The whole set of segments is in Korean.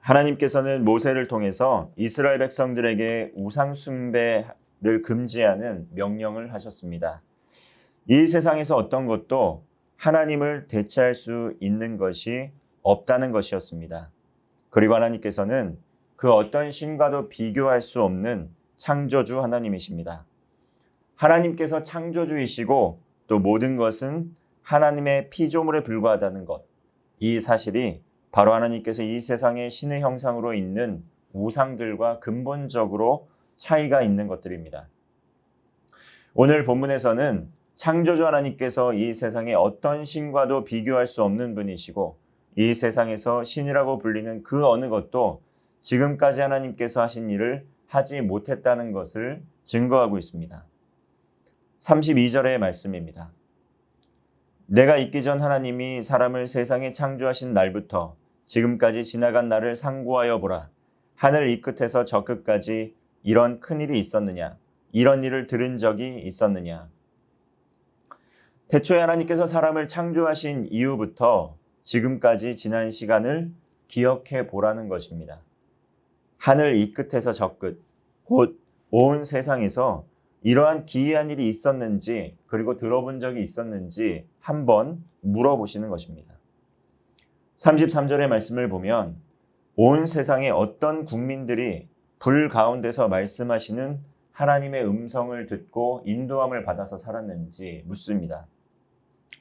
하나님께서는 모세를 통해서 이스라엘 백성들에게 우상 숭배를 금지하는 명령을 하셨습니다. 이 세상에서 어떤 것도 하나님을 대체할 수 있는 것이 없다는 것이었습니다. 그리고 하나님께서는 그 어떤 신과도 비교할 수 없는 창조주 하나님이십니다. 하나님께서 창조주이시고 또 모든 것은 하나님의 피조물에 불과하다는 것, 이 사실이 바로 하나님께서 이 세상의 신의 형상으로 있는 우상들과 근본적으로 차이가 있는 것들입니다. 오늘 본문에서는 창조주 하나님께서 이 세상의 어떤 신과도 비교할 수 없는 분이시고 이 세상에서 신이라고 불리는 그 어느 것도 지금까지 하나님께서 하신 일을 하지 못했다는 것을 증거하고 있습니다. 32절의 말씀입니다. 내가 있기 전 하나님이 사람을 세상에 창조하신 날부터 지금까지 지나간 날을 상고하여 보라. 하늘 이 끝에서 저 끝까지 이런 큰일이 있었느냐? 이런 일을 들은 적이 있었느냐? 태초에 하나님께서 사람을 창조하신 이후부터 지금까지 지난 시간을 기억해 보라는 것입니다. 하늘 이 끝에서 저 끝, 곧 온 세상에서 이러한 기이한 일이 있었는지 그리고 들어본 적이 있었는지 한번 물어보시는 것입니다. 33절의 말씀을 보면 온 세상의 어떤 국민들이 불 가운데서 말씀하시는 하나님의 음성을 듣고 인도함을 받아서 살았는지 묻습니다.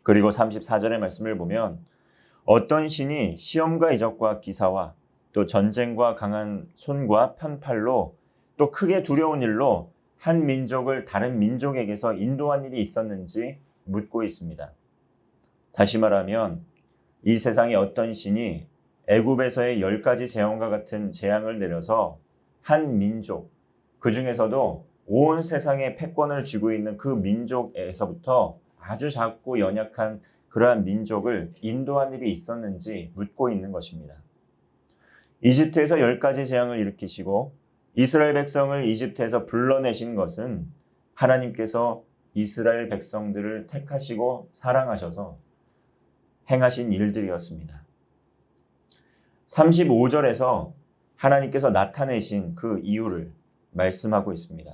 그리고 34절의 말씀을 보면 어떤 신이 시험과 이적과 기사와 또 전쟁과 강한 손과 편팔로 또 크게 두려운 일로 한 민족을 다른 민족에게서 인도한 일이 있었는지 묻고 있습니다. 다시 말하면 이 세상의 어떤 신이 애굽에서의 10가지 재앙과 같은 재앙을 내려서 한 민족, 그 중에서도 온 세상의 패권을 쥐고 있는 그 민족에서부터 아주 작고 연약한 그러한 민족을 인도한 일이 있었는지 묻고 있는 것입니다. 이집트에서 10가지 재앙을 일으키시고 이스라엘 백성을 이집트에서 불러내신 것은 하나님께서 이스라엘 백성들을 택하시고 사랑하셔서 행하신 일들이었습니다. 35절에서 하나님께서 나타내신 그 이유를 말씀하고 있습니다.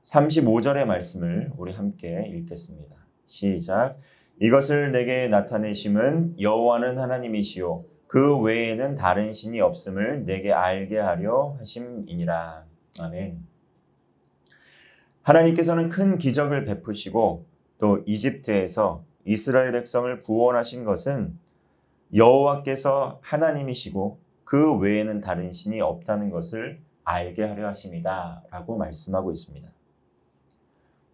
35절의 말씀을 우리 함께 읽겠습니다. 시작. 이것을 내게 나타내심은 여호와는 하나님이시요 그 외에는 다른 신이 없음을 내게 알게 하려 하심이니라. 아멘. 하나님께서는 큰 기적을 베푸시고 또 이집트에서 이스라엘 백성을 구원하신 것은 여호와께서 하나님이시고 그 외에는 다른 신이 없다는 것을 알게 하려 하심이다 라고 말씀하고 있습니다.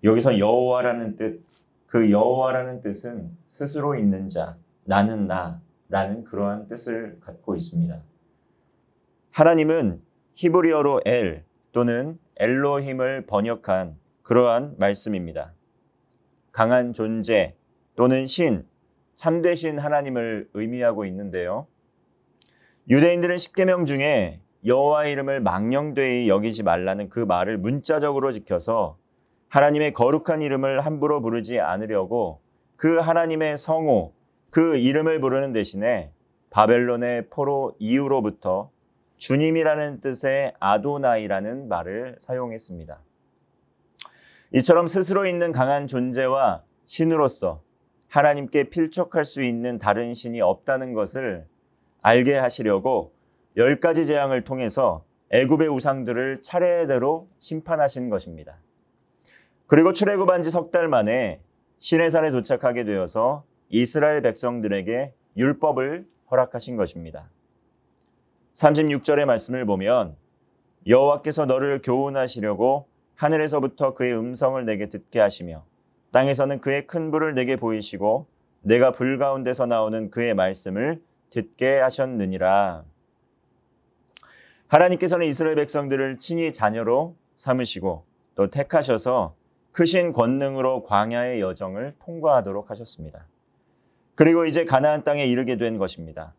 여기서 여호와라는 뜻, 그 여호와라는 뜻은 스스로 있는 자, 나는 나라는 그러한 뜻을 갖고 있습니다. 하나님은 히브리어로 엘 또는 엘로힘을 번역한 그러한 말씀입니다. 강한 존재 또는 신, 참되신 하나님을 의미하고 있는데요. 유대인들은 십계명 중에 여호와의 이름을 망령되이 여기지 말라는 그 말을 문자적으로 지켜서 하나님의 거룩한 이름을 함부로 부르지 않으려고 그 하나님의 성호, 그 이름을 부르는 대신에 바벨론의 포로 이후로부터 주님이라는 뜻의 아도나이라는 말을 사용했습니다. 이처럼 스스로 있는 강한 존재와 신으로서 하나님께 필적할 수 있는 다른 신이 없다는 것을 알게 하시려고 10가지 재앙을 통해서 애굽의 우상들을 차례대로 심판하신 것입니다. 그리고 출애굽한 지 석 달 만에 시내산에 도착하게 되어서 이스라엘 백성들에게 율법을 허락하신 것입니다. 36절의 말씀을 보면 여호와께서 너를 교훈하시려고 하늘에서부터 그의 음성을 내게 듣게 하시며 땅에서는 그의 큰 불을 내게 보이시고 내가 불 가운데서 나오는 그의 말씀을 듣게 하셨느니라. 하나님께서는 이스라엘 백성들을 친히 자녀로 삼으시고 또 택하셔서 크신 권능으로 광야의 여정을 통과하도록 하셨습니다. 그리고 이제 가나안 땅에 이르게 된 것입니다.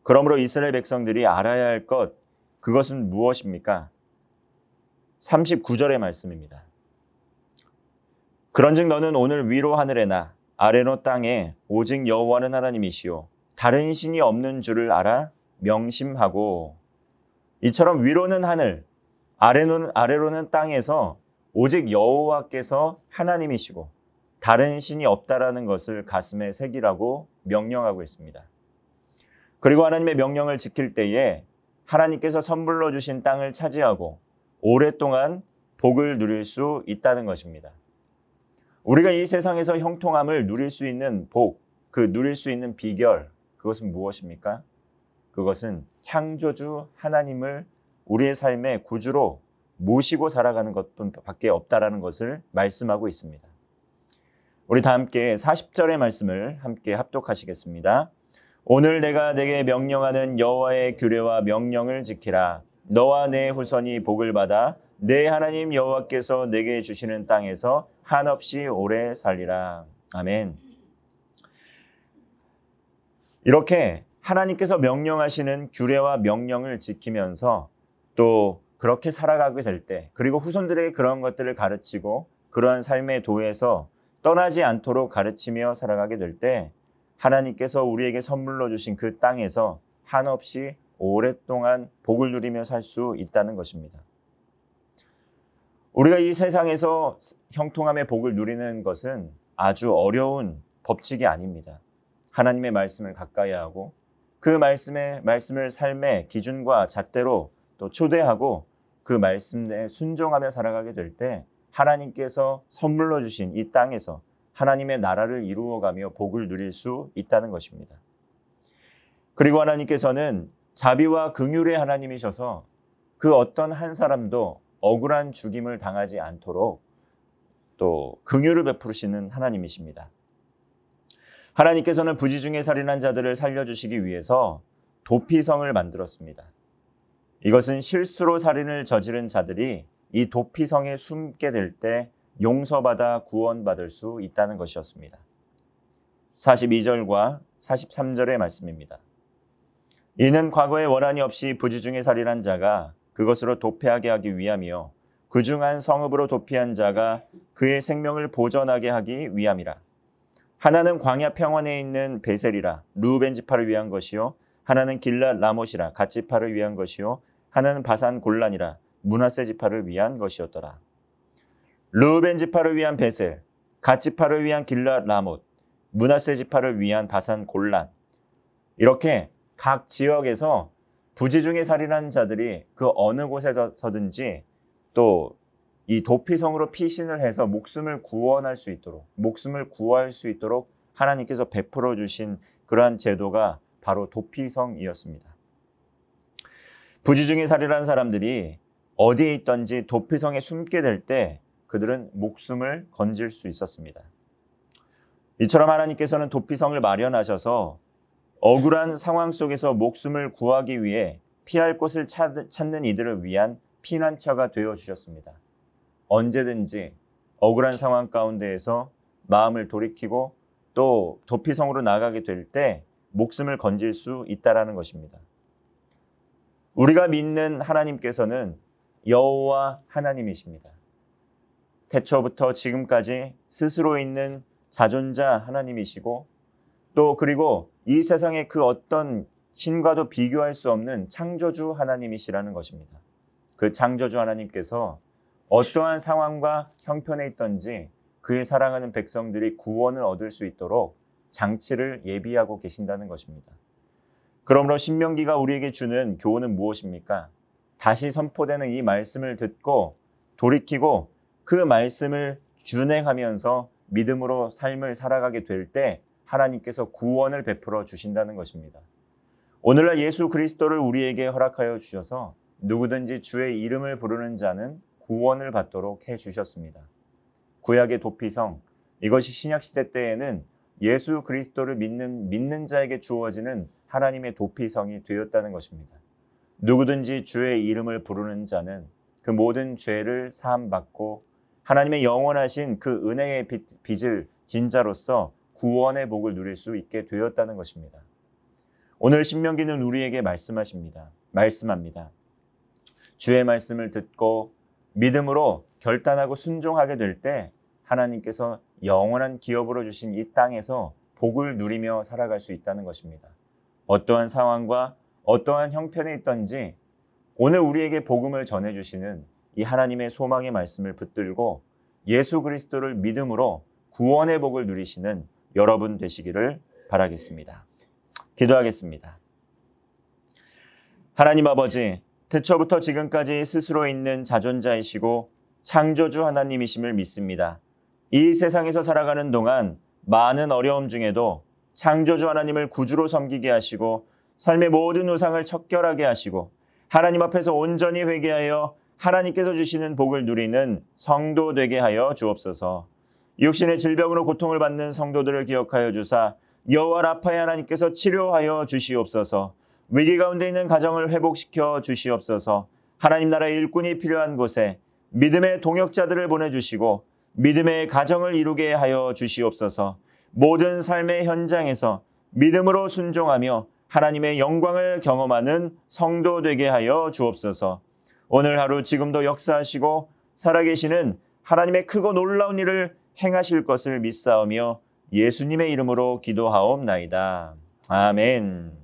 그러므로 이스라엘 백성들이 알아야 할 것, 그것은 무엇입니까? 39절의 말씀입니다. 그런즉 너는 오늘 위로 하늘에나 아래로 땅에 오직 여호와는 하나님이시요 다른 신이 없는 줄을 알아 명심하고. 이처럼 위로는 하늘, 아래로는 땅에서 오직 여호와께서 하나님이시고 다른 신이 없다라는 것을 가슴에 새기라고 명령하고 있습니다. 그리고 하나님의 명령을 지킬 때에 하나님께서 선물로 주신 땅을 차지하고 오랫동안 복을 누릴 수 있다는 것입니다. 우리가 이 세상에서 형통함을 누릴 수 있는 누릴 수 있는 비결, 그것은 무엇입니까? 그것은 창조주 하나님을 우리의 삶의 구주로 모시고 살아가는 것밖에 없다라는 것을 말씀하고 있습니다. 우리 다 함께 40절의 말씀을 함께 합독하시겠습니다. 오늘 내가 내게 명령하는 여호와의 규례와 명령을 지키라. 너와 내 후손이 복을 받아 내 하나님 여호와께서 내게 주시는 땅에서 한없이 오래 살리라. 아멘. 이렇게 하나님께서 명령하시는 규례와 명령을 지키면서 또 그렇게 살아가게 될 때, 그리고 후손들에게 그런 것들을 가르치고 그러한 삶의 도에서 떠나지 않도록 가르치며 살아가게 될 때 하나님께서 우리에게 선물로 주신 그 땅에서 한없이 오랫동안 복을 누리며 살 수 있다는 것입니다. 우리가 이 세상에서 형통함의 복을 누리는 것은 아주 어려운 법칙이 아닙니다. 하나님의 말씀을 가까이 하고 그 말씀을 삶의 기준과 잣대로 또 초대하고 그 말씀에 순종하며 살아가게 될 때 하나님께서 선물로 주신 이 땅에서 하나님의 나라를 이루어가며 복을 누릴 수 있다는 것입니다. 그리고 하나님께서는 자비와 긍휼의 하나님이셔서 그 어떤 한 사람도 억울한 죽임을 당하지 않도록 또 긍휼을 베푸시는 하나님이십니다. 하나님께서는 부지 중에 살인한 자들을 살려주시기 위해서 도피성을 만들었습니다. 이것은 실수로 살인을 저지른 자들이 이 도피성에 숨게 될 때 용서받아 구원받을 수 있다는 것이었습니다. 42절과 43절의 말씀입니다. 이는 과거에 원한이 없이 부지 중에 살인한 자가 그것으로 도피하게 하기 위함이요 그중 한 성읍으로 도피한 자가 그의 생명을 보전하게 하기 위함이라. 하나는 광야 평원에 있는 베셀이라 루벤 지파를 위한 것이요 하나는 길랏 라못이라 갓 지파를 위한 것이요 하나는 바산 골란이라 므낫세 지파를 위한 것이었더라. 루벤 지파를 위한 베셀, 갓 지파를 위한 길랏 라못, 므낫세 지파를 위한 바산 골란, 이렇게 각 지역에서 부지 중에 살인한 자들이 그 어느 곳에서든지 또 이 도피성으로 피신을 해서 목숨을 구할 수 있도록 하나님께서 베풀어 주신 그러한 제도가 바로 도피성이었습니다. 부지 중에 살인한 사람들이 어디에 있든지 도피성에 숨게 될 때 그들은 목숨을 건질 수 있었습니다. 이처럼 하나님께서는 도피성을 마련하셔서 억울한 상황 속에서 목숨을 구하기 위해 피할 곳을 찾는 이들을 위한 피난처가 되어 주셨습니다. 언제든지 억울한 상황 가운데에서 마음을 돌이키고 또 도피성으로 나가게 될 때 목숨을 건질 수 있다라는 것입니다. 우리가 믿는 하나님께서는 여호와 하나님이십니다. 태초부터 지금까지 스스로 있는 자존자 하나님이시고 또 그리고 이 세상의 그 어떤 신과도 비교할 수 없는 창조주 하나님이시라는 것입니다. 그 창조주 하나님께서 어떠한 상황과 형편에 있든지 그의 사랑하는 백성들이 구원을 얻을 수 있도록 장치를 예비하고 계신다는 것입니다. 그러므로 신명기가 우리에게 주는 교훈은 무엇입니까? 다시 선포되는 이 말씀을 듣고 돌이키고 그 말씀을 준행하면서 믿음으로 삶을 살아가게 될 때 하나님께서 구원을 베풀어 주신다는 것입니다. 오늘날 예수 그리스도를 우리에게 허락하여 주셔서 누구든지 주의 이름을 부르는 자는 구원을 받도록 해주셨습니다. 구약의 도피성, 이것이 신약시대 때에는 예수 그리스도를 믿는 자에게 주어지는 하나님의 도피성이 되었다는 것입니다. 누구든지 주의 이름을 부르는 자는 그 모든 죄를 사함받고 하나님의 영원하신 그 은혜의 빚을 진 자로서 구원의 복을 누릴 수 있게 되었다는 것입니다. 오늘 신명기는 우리에게 말씀합니다. 주의 말씀을 듣고 믿음으로 결단하고 순종하게 될 때 하나님께서 영원한 기업으로 주신 이 땅에서 복을 누리며 살아갈 수 있다는 것입니다. 어떠한 상황과 어떠한 형편에 있든지 오늘 우리에게 복음을 전해주시는 이 하나님의 소망의 말씀을 붙들고 예수 그리스도를 믿음으로 구원의 복을 누리시는 여러분 되시기를 바라겠습니다. 기도하겠습니다. 하나님 아버지, 태초부터 지금까지 스스로 있는 자존자이시고 창조주 하나님이심을 믿습니다. 이 세상에서 살아가는 동안 많은 어려움 중에도 창조주 하나님을 구주로 섬기게 하시고 삶의 모든 우상을 척결하게 하시고 하나님 앞에서 온전히 회개하여 하나님께서 주시는 복을 누리는 성도 되게 하여 주옵소서. 육신의 질병으로 고통을 받는 성도들을 기억하여 주사 여호와 라파의 하나님께서 치료하여 주시옵소서. 위기 가운데 있는 가정을 회복시켜 주시옵소서. 하나님 나라의 일꾼이 필요한 곳에 믿음의 동역자들을 보내주시고 믿음의 가정을 이루게 하여 주시옵소서. 모든 삶의 현장에서 믿음으로 순종하며 하나님의 영광을 경험하는 성도 되게 하여 주옵소서. 오늘 하루 지금도 역사하시고 살아계시는 하나님의 크고 놀라운 일을 행하실 것을 믿사오며 예수님의 이름으로 기도하옵나이다. 아멘.